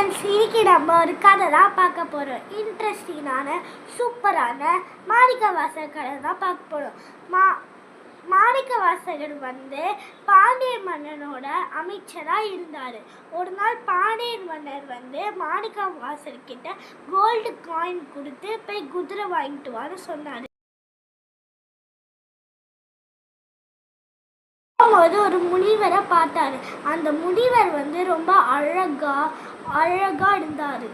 Friends, இன்னைக்கு நம்ம ஒரு கதை தான் பார்க்க போகிறோம். இன்ட்ரெஸ்டிங்கான சூப்பரான மாணிக்கவாசகர் கதை தான் பார்க்க போகிறோம். மாணிக்கவாசகர் பாண்டிய மன்னனோட அமைச்சராக இருந்தார். ஒரு நாள் பாண்டியன் மன்னர் மாணிக்கவாசகர்கிட்ட கோல்டு காயின் கொடுத்து போய் குதிரை வாங்கிட்டு வான்னு சொன்னார். போது ஒரு முனிவரை பார்த்தாரு. அந்த முனிவர் ரொம்ப அழகா இருந்தாரு.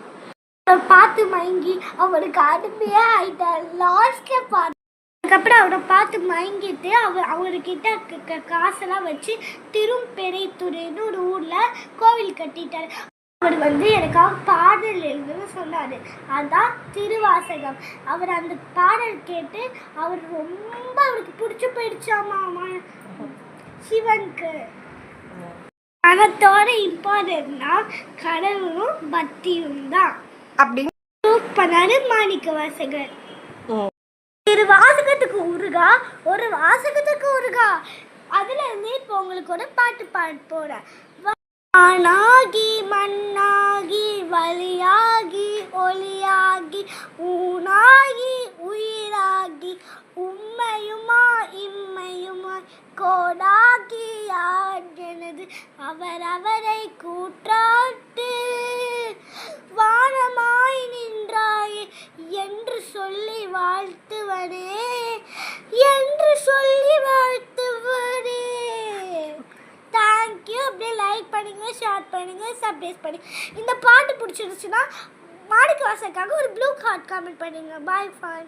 பார்த்து மயங்கி அவருக்கு அடிமையா ஆயிட்டார். லாஸ்ட்ல அதுக்கப்புறம் அவரை பார்த்து மயங்கிட்டு அவர்கிட்ட காசெல்லாம் வச்சு திரும்பெரைத்துறைன்னு ஒரு ஊர்ல கோவில் கட்டிட்டாரு. அவர் எனக்காக பாடல் எழுதுன்னு சொன்னாரு. அதான் திருவாசகம். அவர் அந்த பாடல் கேட்டு அவருக்கு பிடிச்சு போயிடுச்சாமா சிவனுக்கு. மனத்தோட இம்பார்ட்டன்ட்னா கடவுளும் பக்தியும் தான் அப்படின்னு பண்ணாரு மாணிக்கவாசகர். ஒரு வாசகத்துக்கு உருகா அதுல இருந்து இப்போ உங்களுக்கு ஒரு பாட்டு பாட போறேன். வானாகி மண்ணாகி வழியாகி ஒளியாகி ஊனாகி உயிராகி உண்மையுமா இம்மையுமாய் கோடாகி எனது அவரை கூற்றாட்டு வானமாய் நின்றாயே என்று சொல்லி வாழ்த்துவனே. தேங்க்யூ. அப்படியே லைக் பண்ணுங்க, ஷேர் பண்ணுங்க, சப்ஸ்கிரைப் பண்ணுங்க. இந்த பாட்டு பிடிச்சிருச்சுன்னா மாணிக்கவாசகருக்காக ஒரு ப்ளூ ஹார்ட் கமெண்ட் பண்ணுங்க. பாய் ஃபாய்.